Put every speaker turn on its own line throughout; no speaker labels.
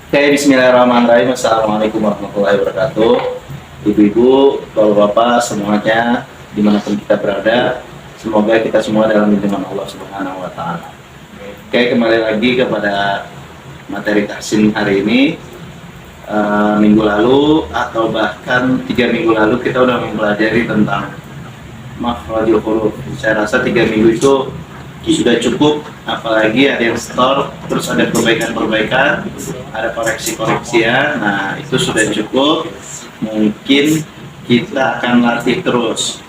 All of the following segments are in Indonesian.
Oke, bismillahirrahmanirrahim. Assalamualaikum warahmatullahi wabarakatuh. Ibu-ibu, bapak-bapak, semuanya dimanapun kita berada, semoga kita semua dalam lindungan Allah Subhanahu wa Ta'ala. Oke, kembali lagi kepada materi tahsin hari ini. Minggu lalu atau bahkan 3 minggu lalu kita udah mempelajari tentang makhrajul huruf. Saya rasa 3 minggu itu sudah cukup, apalagi ada yang store, terus ada perbaikan-perbaikan, ada koreksi-koreksi ya. Nah, itu sudah cukup. Mungkin kita akan latih terus.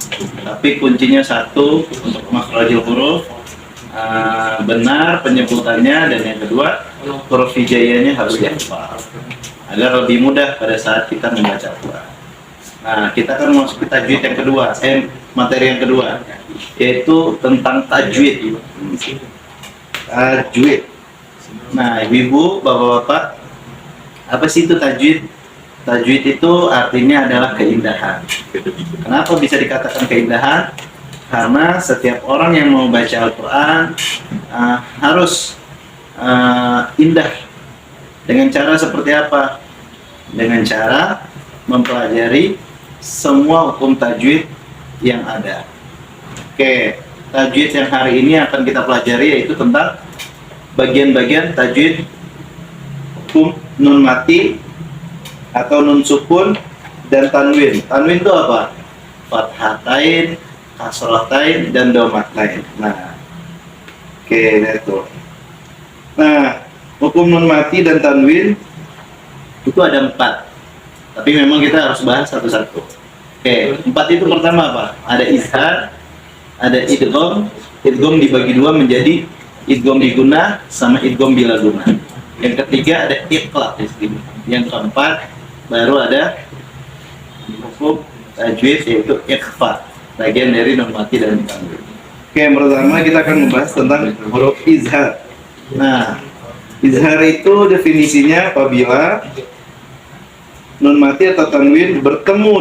Tapi kuncinya satu untuk makhrajul huruf, benar penyebutannya, dan yang kedua huruf hijaiyahnya harus dihafal agar lebih mudah pada saat kita membaca Al-Quran. Nah, kita akan masuk ke tajwid yang kedua, materi yang kedua, yaitu tentang tajwid. Tajwid. Nah, ibu-ibu, bapak-bapak, apa sih itu tajwid? Tajwid itu artinya adalah keindahan. Kenapa bisa dikatakan keindahan? Karena setiap orang yang mau baca Al-Quran harus indah. Dengan cara seperti apa? Dengan cara mempelajari semua hukum tajwid yang ada. Oke, tajwid yang hari ini akan kita pelajari yaitu tentang bagian-bagian tajwid hukum nun mati atau nun sukun dan tanwin. Tanwin itu apa? Fathatain, kasratain, dan domatain. Nah, oke, itu. Nah, hukum nun mati dan tanwin itu ada 4. Tapi memang kita harus bahas satu-satu. Oke, 4 itu pertama apa? Ada izhar, ada idgham. Idgham dibagi 2 menjadi idgham biguna sama idgham bila guna. Yang ketiga ada iqlab. Yang keempat baru ada hukum tajwid yaitu ikhfa, bagian dari nun mati dan tanwin. Oke, yang pertama kita akan membahas tentang huruf izhar. Nah, izhar itu definisinya apabila nun mati atau tanwin bertemu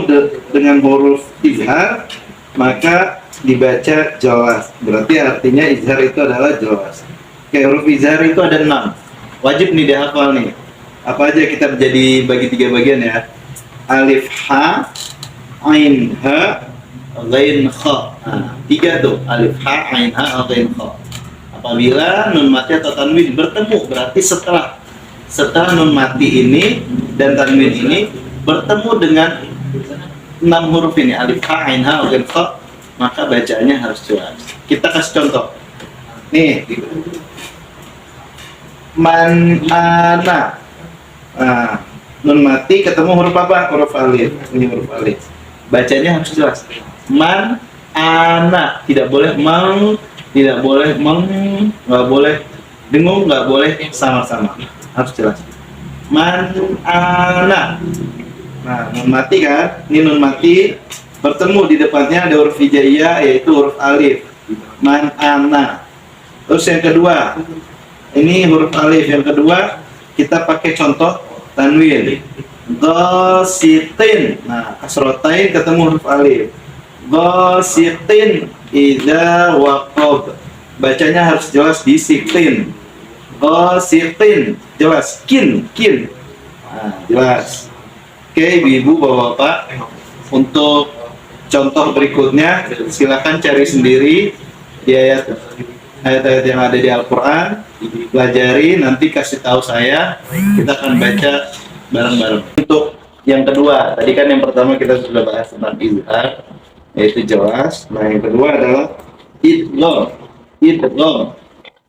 dengan huruf izhar, maka dibaca jelas. Berarti artinya izhar itu adalah jelas. Oke, huruf izhar itu ada 6. Wajib nih dihafal nih. Apa aja, kita jadi bagi 3 bagian ya. Alif ha, ain ha, ghain kha. Nah, 3 tuh. Alif ha, ain ha, ghain kha. Apabila nun mati atau tanwin bertemu, berarti setelah nun mati ini dan tanwin ini bertemu dengan 6 huruf ini, alif ha, ain ha, ghain kha, maka bacaannya harus jelas. Kita kasih contoh. Nih, man ana. Nah, nun mati ketemu huruf apa? Huruf alif. Ini huruf alif. Bacanya harus jelas. Man ana, tidak boleh mang, tidak boleh meng, nggak boleh dengung, nggak boleh sama-sama, harus jelas. Man ana. Nah, nun mati kan? Ini nun mati bertemu di depannya ada huruf hijaiyah yaitu huruf alif. Man ana. Terus yang kedua, ini huruf alif. Yang kedua kita pakai contoh tanwin. Ghasitin. Nah, kasrotain ketemu huruf alif. Ghasitin idza waqab. Bacanya harus jelas di sitin. Ghasitin, jelas. Kin. Nah, jelas. Oke, ibu-ibu, bapak-bapak, untuk contoh berikutnya silakan cari sendiri di ayat-ayat yang ada di Al-Quran, pelajari, nanti kasih tahu saya, kita akan baca bareng-bareng. Untuk yang kedua, tadi kan yang pertama kita sudah bahas tentang izhar, yaitu jelas. Nah, yang kedua adalah idgham.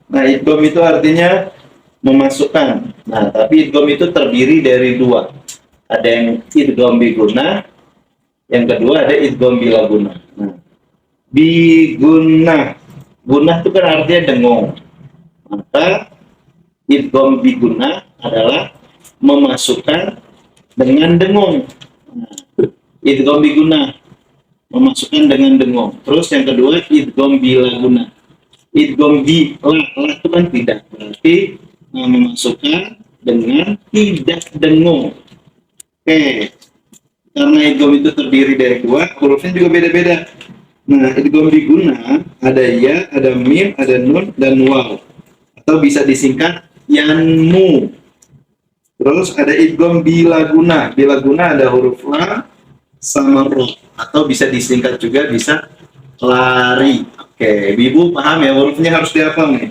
Nah, idgham itu artinya memasukkan. Nah, tapi idgham itu terdiri dari 2. Ada yang idgham biguna, yang kedua ada idgham bila guna. Nah, biguna, gunah itu kan artinya dengung. Maka idgham biguna adalah memasukkan dengan dengung. Nah, idgham biguna, memasukkan dengan dengung. Terus yang kedua idgham bila guna. Idgham bi, lah itu kan tidak, berarti memasukkan dengan tidak dengung. Oke, karena idgham itu terdiri dari 2, hurufnya juga beda-beda. Nah, idgham biguna ada ya, ada mim, ada nun, dan waw. Atau bisa disingkat yanmu. Terus ada idgham bilaguna. Bilaguna ada huruf lam sama ro, atau bisa disingkat juga, bisa lari. Oke, ibu paham ya, hurufnya harus dihafal nih.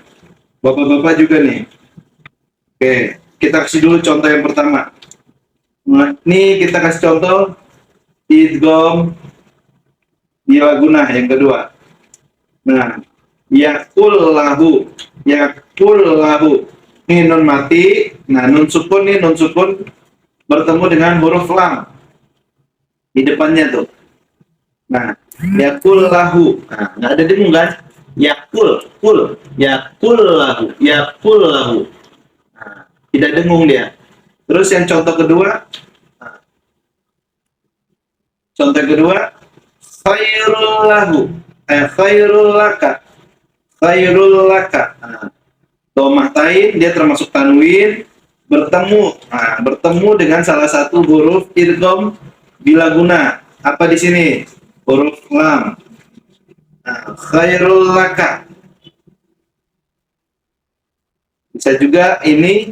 Bapak-bapak juga nih. Oke, kita kasih dulu contoh yang pertama. Nah, ini kita kasih contoh idgham bilaguna yang kedua. Nah, yakul lahu, yakul lahu. Ini nun mati. Nah, nun sukun nih, nun sukun bertemu dengan huruf lam di depannya tuh. Nah, yakul lahu. Nah, nggak ada dengung kan? Yakul, kul, yakul lahu, yakul lahu. Nah, tidak dengung dia. Terus yang contoh kedua, nah, contoh kedua, khairul lahu, khairul laka, khairul laka. Nah, domah tain dia termasuk tanwin, bertemu, nah, bertemu dengan salah satu huruf idgham bilaguna. Apa di sini? Huruf lam. Nah, khairul laka. Bisa juga ini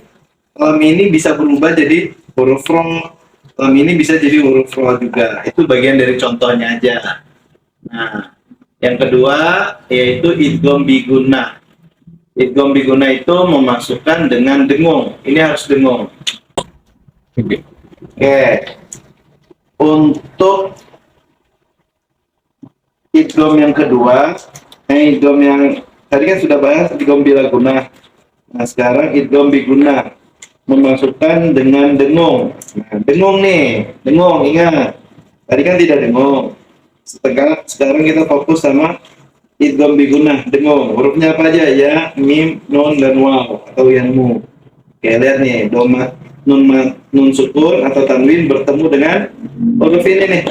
lam ini bisa berubah jadi huruf ro. Lam ini bisa jadi huruf ro juga. Itu bagian dari contohnya aja. Nah, yang kedua yaitu idgham biguna. Idgham biguna itu memasukkan dengan dengung. Ini harus dengung. Oke. Untuk idgham yang kedua, idgham yang tadi kan sudah bahas idgham bilaguna. Nah, sekarang idgham biguna memasukkan dengan dengung. Nah, dengung nih, dengung, ingat. Tadi kan tidak dengung. Sekarang kita fokus sama idgham biguna, dengung. Hurufnya apa aja ya? Mim, nun, dan waw atau yang mu. Oke, lihat nih, doma, nun sukun atau tanwin bertemu dengan huruf ini nih.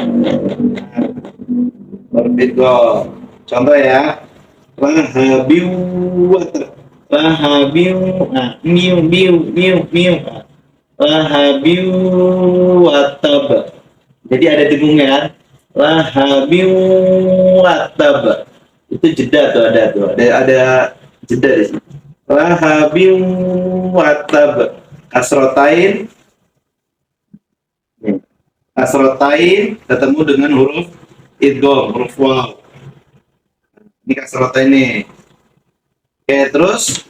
Huruf idgham. Contoh ya. Rahabiu watab. Rahabiu, nah, miu, miu, miu, miu. Rahabiu watab. Jadi ada dengungnya kan? Rahabiu watab. Itu jeda tuh, ada jeda di sini. Rahabiu watab. Kasrotain, kasrotain ketemu dengan huruf idgham, huruf waw. Ini kasrotain nih. Oke, terus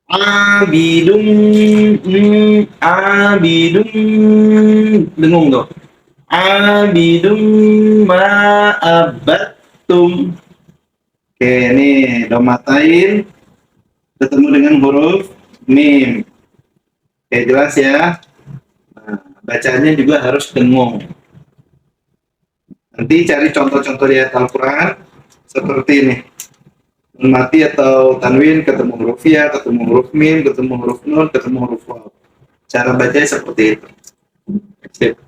abidum, abidum, dengung tuh. Abidum ma'abattum. Oke, ini domatain ketemu dengan huruf mim. Oke, jelas ya. Nah, bacanya juga harus dengung. Nanti cari contoh-contoh di Al-Quran seperti ini. Nun mati atau tanwin ketemu huruf ya, ketemu huruf mim, ketemu huruf nun, ketemu huruf waw. Cara bacanya seperti itu. Sip.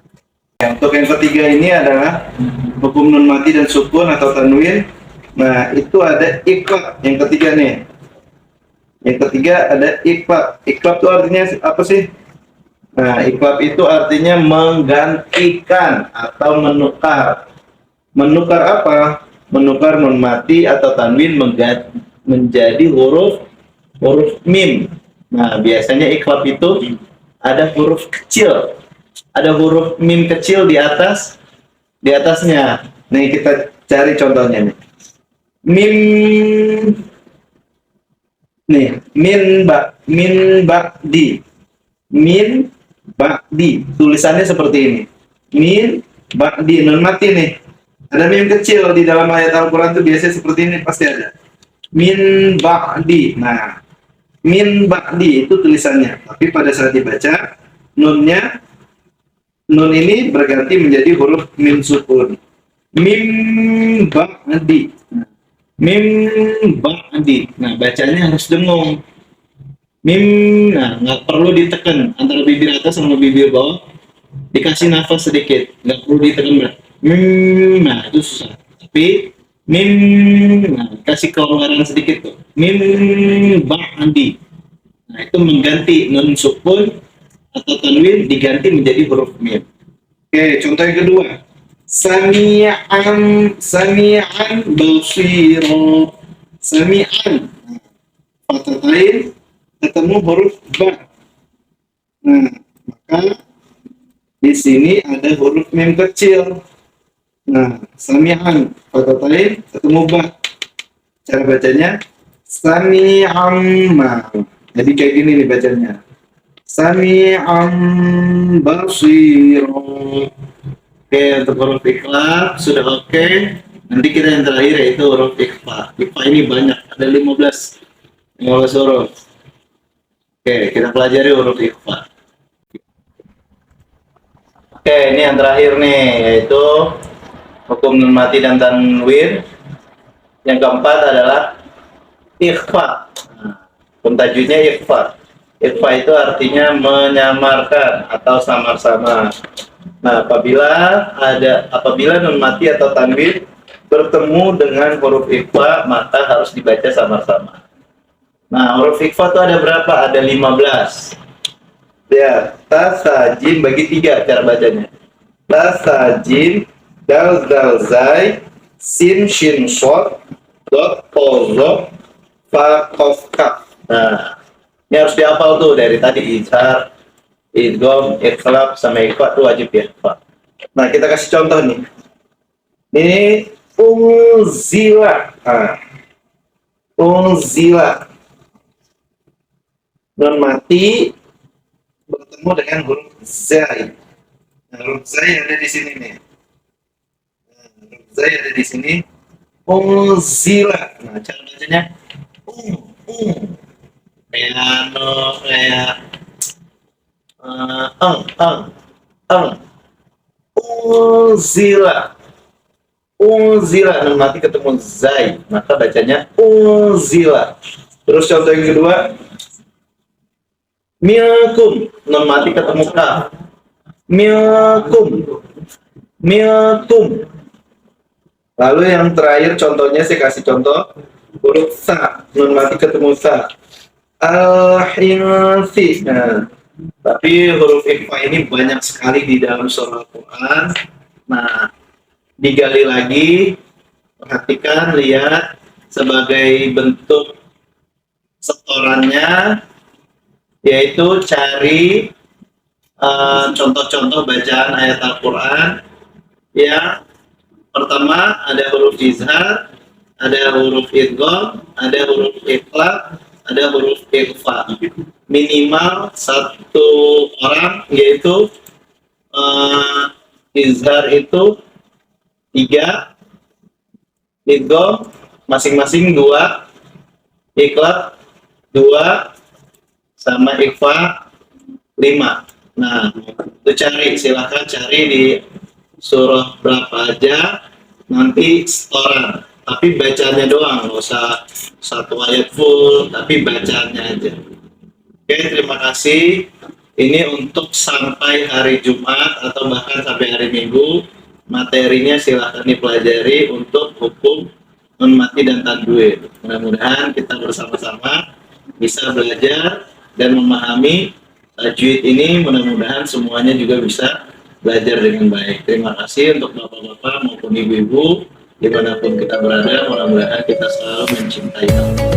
Untuk yang ketiga ini adalah hukum nun mati dan sukun atau tanwin. Nah, itu ada iqlab yang ketiga nih. Yang ketiga ada iqlab. Iqlab itu artinya apa sih? Nah, iqlab itu artinya menggantikan atau menukar. Menukar apa? Menukar nun mati atau tanwin menjadi huruf mim. Nah, biasanya iqlab itu ada huruf kecil. Ada huruf mim kecil di atasnya. Nih kita cari contohnya nih. Mim nih, min ba'di. Min ba'di. Tulisannya seperti ini. Min ba'di, nun mati nih. Ada mim kecil di dalam ayat Al-Quran itu biasanya seperti ini, pasti ada. Min ba'di. Nah, min ba'di itu tulisannya. Tapi pada saat dibaca, nun ini berganti menjadi huruf mim sukun. Mim ba'di. Mim ba'di. Nah, bacanya harus dengung. Mim, nah, nggak perlu ditekan antara bibir atas sama bibir bawah. Dikasih nafas sedikit, nggak perlu ditekan. Mim, nah itu susah. Tapi mim, nah kasih kelonggaran sedikit tuh. Mim ba'di. Nah itu mengganti nun sukun atau tanwin diganti menjadi huruf mim. Oke, contoh yang kedua. Sami'an basiro. Sami'an. Fatatain ketemu huruf ba. Nah, maka di sini ada huruf mim kecil. Nah, sami'an fathatayn ketemu ba. Cara bacanya sami'an ma. Jadi kayak gini nih bacanya. Sami'an basir. Oke, untuk huruf ikhlas sudah oke. Nanti kita yang terakhir yaitu huruf ikhfa. Ikhfa ini banyak, ada 15 huruf. Oke, kita pelajari huruf ikhfa. Oke, ini yang terakhir nih, yaitu hukum nun mati dan tanwin. Yang keempat adalah ikhfa. Nah, hukum tajwidnya ikhfa. Ikhfa itu artinya menyamarkan atau samar-samar. Nah, apabila nun mati atau tanwin bertemu dengan huruf ikhfa, maka harus dibaca samar-samar. Nah, huruf ikhfa itu ada berapa? Ada 15. Ya, tasajim bagi 3 cara bacanya. Tasajim, dal dal zai, sin shin shot, dot pozo, fa kof kaf. Nah, ini harus dihafal tuh dari tadi izhar, idgham, ikhlas sama ikhfa tuh wajib dihafal. Nah, kita kasih contoh nih. Ini unzila. Nah, unzila. Nun mati bertemu dengan huruf zai. Nah, huruf zai ada di sini nih. Nah, huruf zai ada di sini. Unzila. Nah, cara bacanya piano kayak unzila. Unzila nun mati ketemu zai, maka bacanya unzila. Terus contoh yang kedua, milkum nun mati ketemu kaf. Milkum. Milkum. Lalu yang terakhir contohnya saya kasih contoh huruf sa nun mati ketemu sa. Al-hinsi. Nah, tapi huruf ikhfa ini banyak sekali di dalam surah Al-Quran. Nah, digali lagi, perhatikan, lihat sebagai bentuk setorannya, yaitu cari contoh-contoh bacaan ayat Al-Quran. Yang pertama ada huruf izhar, ada huruf idgham, ada huruf ikhlas, ada huruf ikhfa. Minimal satu orang, yaitu izhar itu 3, idgham masing-masing 2, ikhlas 2, sama ikhfa 5. Nah, itu silahkan cari di surah berapa aja, nanti setoran. Tapi bacanya doang, nggak usah satu ayat full, tapi bacanya aja. Oke, terima kasih. Ini untuk sampai hari Jumat atau bahkan sampai hari Minggu. Materinya silahkan dipelajari untuk hukum nun mati dan tanwin. Mudah-mudahan kita bersama-sama bisa belajar dan memahami tajwid ini. Mudah-mudahan semuanya juga bisa belajar dengan baik. Terima kasih untuk bapak-bapak maupun ibu-ibu dimanapun kita berada. Mudah-mudahan kita selalu mencintai Allah.